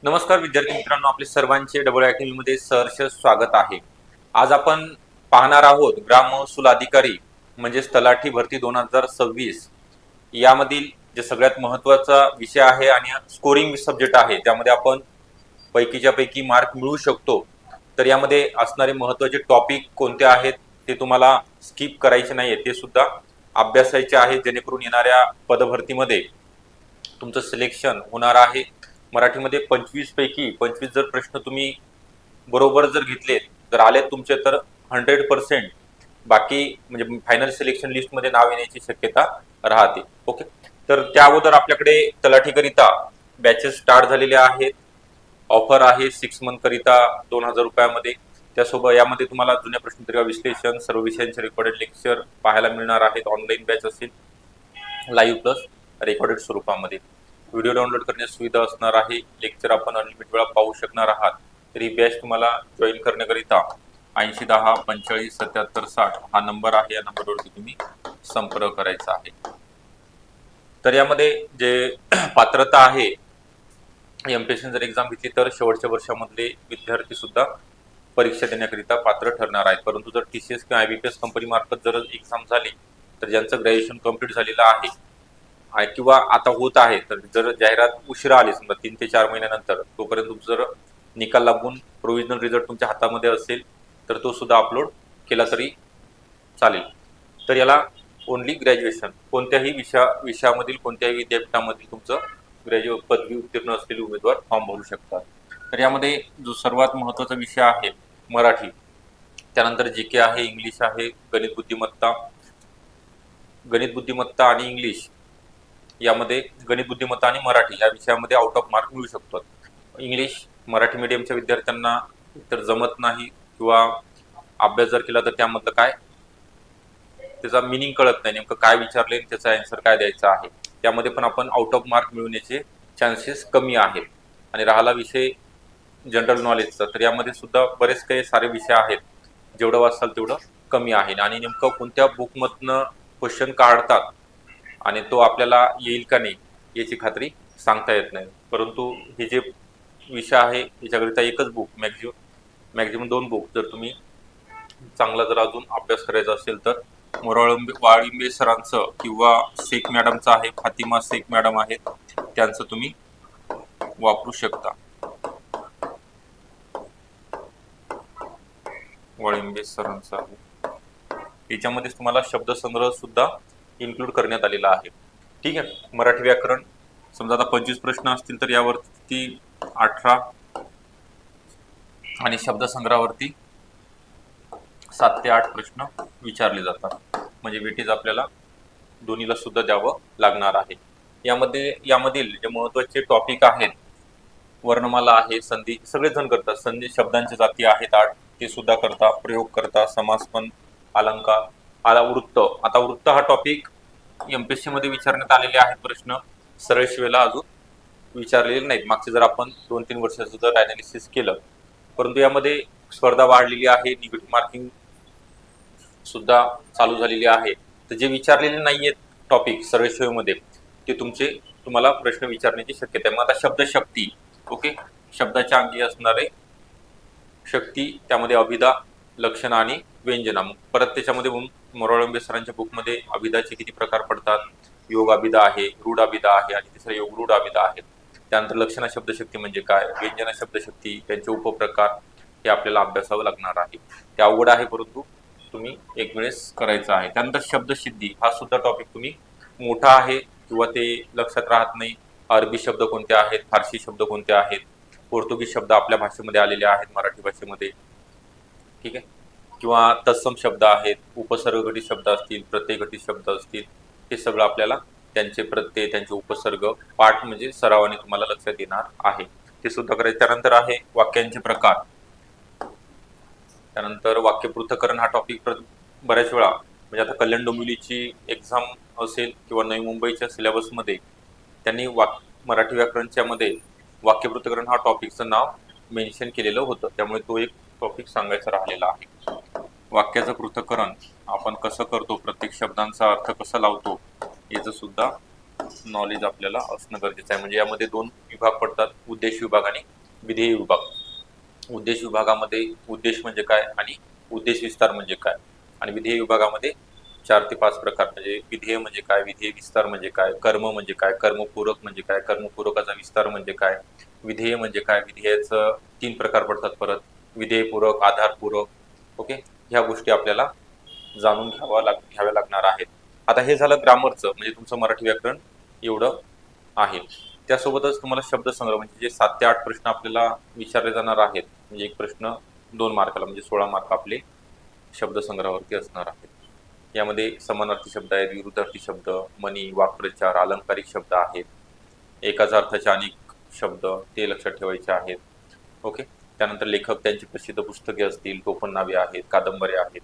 नमस्कार विद्यार्थी मित्रांनो, आपले सर्वांचे डबल अकॅडमी मध्ये सहर्ष स्वागत आहे। आज आपण पाहणार आहोत ग्राम महसूल अधिकारी म्हणजेच तलाठी भरती 2026 यामधील जे सगळ्यात महत्त्वाचा विषय आहे आणि स्कोरिंग सब्जेक्ट आहे, त्यामध्ये आपण पैकीच्या पैकी मार्क मिळवू शकतो। तर यामध्ये असणारे महत्त्वाचे टॉपिक कोणते आहेत ते तुम्हाला स्किप करायचे नाहीये, ते सुद्धा अभ्यासायचे आहे, जेणेकरून येणाऱ्या पदभरतीमध्ये तुमचं सिलेक्शन होणार आहे। मराठीमध्ये 25 पैकी 25 जर प्रश्न तुम्ही बरोबर जर घेतले, जर आले तुमचे, तर 100% बाकी म्हणजे फायनल सिलेक्शन लिस्ट मध्ये नाव येण्याची शक्यता राहते। ओके, तर त्या अगोदर आपल्याकडे तलाठीकरिता बॅचेस स्टार्ट झालेले आहेत। ऑफर आहे 6 मंथ करिता 2000 रुपयामध्ये। त्यासोबत यामध्ये तुम्हाला जुन्या प्रश्नपत्रिका विश्लेषण, सर्व विषयांचे रेकॉर्डेड लेक्चर पाहायला मिळणार आहेत। ऑनलाईन बॅच असेल, लाईव्ह प्लस रेकॉर्डेड स्वरूपामध्ये। व्हिडिओ डाउनलोड करण्याची सुविधा असणार आहे। लेक्चर आपण अनलिमिटेड वेळा पाहू शकणार आहात। तर ही बॅच तुम्हाला जॉईन करण्याकरिता 80 10 45 77 60 हा नंबर आहे, या नंबरवरती तुम्ही संपर्क करायचा आहे। तर यामध्ये जे पात्रता आहे, एमपीएससी जर एक्झाम घेतली तर शेवटच्या वर्षामधले विद्यार्थी सुद्धा परीक्षा देण्याकरिता पात्र ठरणार आहेत। परंतु जर टीसीएस किंवा आयबीपीएस कंपनी मार्फत जर एक्झाम झाली, तर ज्यांचं ग्रॅज्युएशन कंप्लीट झालेलं आहे किंवा आता होत आहे, तर जर जाहिरात उशिरा आली, समजा 3 ते 4 महिन्यानंतर, तोपर्यंत तुमचा जर निकाल लागून प्रोव्हिजनल रिझल्ट तुमच्या हातामध्ये असेल, तर तो सुद्धा अपलोड केला तरी चालेल। तर याला ओनली ग्रॅज्युएशन, कोणत्याही विषयामधील कोणत्याही विद्यापीठामधील तुमचं ग्रॅज्युएट पदवी उत्तीर्ण असलेले उमेदवार फॉर्म भरू शकतात। तर यामध्ये जो सर्वात महत्त्वाचा विषय आहे मराठी, त्यानंतर जीके आहे, इंग्लिश आहे, गणित बुद्धिमत्ता आणि इंग्लिश यामध्ये गणित बुद्धिमत्ता आणि मराठी या विषयामध्ये आउट ऑफ मार्क मिळू शकतात। इंग्लिश मराठी मीडियमच्या विद्यार्थ्यांना तर जमत नाही, किंवा अभ्यास जर केला तर त्यामधलं काय त्याचा मिनिंग कळत नाही, नेमकं काय विचारले त्याचा आन्सर काय द्यायचा आहे, त्यामध्ये पण आपण आउट ऑफ मार्क मिळवण्याचे चान्सेस कमी आहेत। आणि राहिला विषय जनरल नॉलेजचा, तर यामध्ये सुद्धा बरेच काही सारे विषय आहेत, जेवढं वाचाल तेवढं कमी आहे। आणि नेमकं कोणत्या बुकमधनं क्वेश्चन काढतात आणि तो आपल्याला येईल का नाही याची खात्री सांगता येत नाही। परंतु हे जे विषय आहे याच्याकरिता एकच बुक, मॅक्झिमम 2 बुक जर तुम्ही चांगला जर अजून अभ्यास करायचा असेल, तर वाळिंबे सरांचं किंवा शेख मॅडमचं आहे, फातिमा शेख मॅडम आहेत, त्यांचं तुम्ही वापरू शकता। वाळिंबे सरांचं आहे, याच्यामध्ये तुम्हाला शब्दसंग्रह सुद्धा इन्क्लूड करण्यात आलेला आहे। ठीक आहे, मराठी व्याकरण समजा आता 25 प्रश्न असतील, तर यावरती 18 आणि शब्दसंग्रहावरती 7 ते 8 प्रश्न विचारले जातात, म्हणजे वेटेज आपल्याला दोन्हीला सुद्धा द्यावं लागणार आहे। यामधील जे महत्त्वाचे टॉपिक आहेत, वर्णमाला आहे, संधी सगळेच जण करतात, संधी शब्दांच्या जाती आहेत 8, ते सुद्धा करता, प्रयोग करता, समासपण, अलंकार, वृत्त। आता वृत्त हा टॉपिक एमपीएससी मध्ये विचारण्यात आलेले आहेत प्रश्न, सरळ शिवेला अजून विचारलेले नाहीत, मागचे जर आपण 2-3 वर्षाचं जर अनालिसिस केलं। परंतु यामध्ये स्पर्धा वाढलेली आहे, निगेटिव्ह मार्किंग सुद्धा चालू झालेली आहे। तर जे विचारलेले नाहीयेत टॉपिक सरळ शिवेमध्ये, ते तुम्हाला प्रश्न विचारण्याची शक्यता आहे। मग आता शब्दशक्ती, ओके, शब्दाच्या अंगी असणारे शक्ती, त्यामध्ये अभिधा, लक्षण आणि व्यंजना। परत त्याच्यामध्ये मोराळंबे सरांच्या बुकमध्ये अभिधाचे किती प्रकार पडतात, योग अभिधा आहे, रूढ अभिधा आहे, आणि तिसरा योग रूढ अभिधा आहे। त्यानंतर लक्षणा शब्दशक्ती म्हणजे काय, व्यंजना शब्दशक्ती, त्यांचे उपप्रकार, हे आपल्याला अभ्यासावं लागणार आहे। ते अवघड आहे, परंतु तुम्ही एक वेळेस करायचं आहे। त्यानंतर शब्दसिद्धी हा सुद्धा टॉपिक तुम्ही मोठा आहे, किंवा ते लक्षात राहत नाही, अरबी शब्द कोणते आहेत, फारसी शब्द कोणते आहेत, पोर्तुगीज शब्द आपल्या भाषेमध्ये आलेले आहेत मराठी भाषेमध्ये, ठीक आहे, किंवा तत्सम शब्द आहेत, उपसर्ग घटित शब्द असतील, प्रत्यय घटित शब्द असतील, हे सगळं आपल्याला त्यांचे प्रत्यय, त्यांचे उपसर्ग पाठ म्हणजे सरावाने तुम्हाला लक्षात येणार आहे, ते सुद्धा करायचे। त्यानंतर आहे वाक्यांचे प्रकार, त्यानंतर वाक्य पृथक्करण हा टॉपिक बऱ्याच वेळा, म्हणजे आता कल्याण डोंबिवलीची एक्झाम असेल किंवा नवी मुंबईच्या सिलेबसमध्ये त्यांनी मराठी व्याकरणच्या मध्ये वाक्य पृथक्करण हा टॉपिकचं नाव मेन्शन केलेलं होतं, त्यामुळे तो एक टॉपिक सांगायचा राहिलेला आहे। वाक्याचं पृथक्करण आपण कसं करतो, प्रत्येक शब्दांचा अर्थ कसा लावतो, याचं सुद्धा नॉलेज आपल्याला असणं गरजेचं आहे. म्हणजे यामध्ये दोन विभाग पडतात, उद्देश विभाग आणि विधेय विभाग. उद्देश विभागामध्ये उद्देश म्हणजे काय आणि उद्देश विस्तार म्हणजे काय, आणि विधेय विभागामध्ये 4 ते 5 प्रकार, म्हणजे विधेय म्हणजे काय, विधेय विस्तार म्हणजे काय, कर्म म्हणजे काय, कर्मपूरक म्हणजे काय, कर्मपूरकाचा विस्तार म्हणजे काय, विधेय म्हणजे काय, विधेयाचं 3 प्रकार पडतात परत, विधेयपूरक, आधारपूरक. ओके, ह्या गोष्टी आपल्याला जाणून घ्याव्या लागणार आहेत. आता हे झालं ग्रामरचं, म्हणजे तुमचं मराठी व्याकरण एवढं आहे. त्यासोबतच तुम्हाला शब्दसंग्रह, म्हणजे जे 7 ते 8 प्रश्न आपल्याला विचारले जाणार आहेत, म्हणजे एक प्रश्न 2 मार्काला, म्हणजे 16 मार्क आपले शब्दसंग्रहावरती असणार आहेत. यामध्ये समानार्थी शब्द आहेत, विरुद्धार्थी शब्द, मनी, वाक्प्रचार, अलंकारिक शब्द आहेत, एकाच अर्थाचे अनेक शब्द, ते लक्षात ठेवायचे आहेत. ओके, त्यानंतर लेखक, त्यांची प्रसिद्ध पुस्तके असतील, टोपण नावे आहेत, कादंबऱ्या आहेत,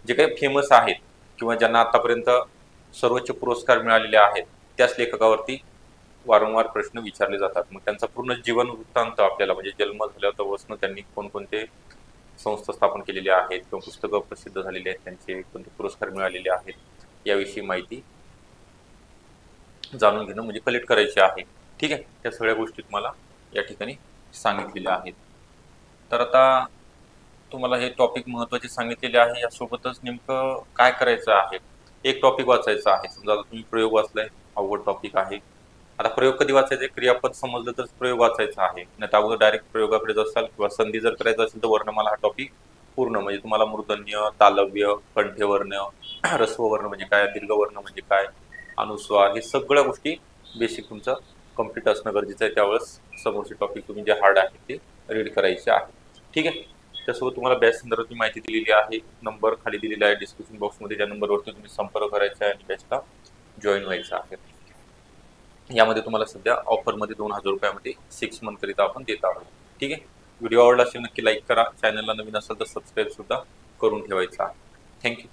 जे काही फेमस आहेत किंवा ज्यांना आतापर्यंत सर्वोच्च पुरस्कार मिळालेले आहेत, त्याच लेखकावरती वारंवार प्रश्न विचारले जातात. मग त्यांचा पूर्ण जीवन वृत्तांत आपल्याला, म्हणजे जन्म झाल्यापासून त्यांनी कोणकोणते संस्था स्थापन केलेले आहेत किंवा पुस्तकं प्रसिद्ध झालेली आहेत, त्यांचे कोणते पुरस्कार मिळालेले आहेत, याविषयी माहिती जाणून घेणं म्हणजे कलेक्ट करायची आहे. ठीक आहे, त्या सगळ्या गोष्टी तुम्हाला या ठिकाणी सांगितलेल्या आहेत. तर आता तुम्हाला हे टॉपिक महत्त्वाचे सांगितलेले आहे, यासोबतच नेमकं काय करायचं आहे. एक टॉपिक वाचायचा आहे. समजा आता तुम्ही प्रयोग वाचलाय, अवघड टॉपिक आहे. आता प्रयोग कधी वाचायचे, क्रियापद समजलं तर प्रयोग वाचायचा आहे, नाही तर अगोदर डायरेक्ट प्रयोगाकडे जासाल किंवा संधी जर करायचं असेल तर वर्णमाला हा टॉपिक पूर्ण, म्हणजे तुम्हाला मूर्धन्य, तालव्य, कंठ्यवर्ण, रस्ववर्ण म्हणजे काय, दीर्घवर्ण म्हणजे काय, अनुस्वार, हे सगळ्या गोष्टी बेसिक तुमचं कम्प्लीट असणं गरजेचं आहे. त्यावेळेस समोरचे टॉपिक तुम्ही जे हार्ड आहे ते रीड करायचे आहे. ठीक आहे, त्यासोबत तुम्हाला बॅच संदर्भातली माहिती दिलेली आहे. नंबर खाली दिलेला आहे डिस्क्रिप्शन बॉक्समध्ये, ज्या नंबरवरती तुम्ही संपर्क करायचा आहे आणि बॅचला जॉईन व्हायचं आहे. यामध्ये तुम्हाला सध्या ऑफरमध्ये 2000 रुपयामध्ये 6 मंथ करिता आपण देत आहोत. ठीक आहे, व्हिडिओ आवडला असेल नक्की लाईक करा, चॅनलला नवीन असेल तर सबस्क्राईब सुद्धा करून ठेवायचा आहे. थँक्यू.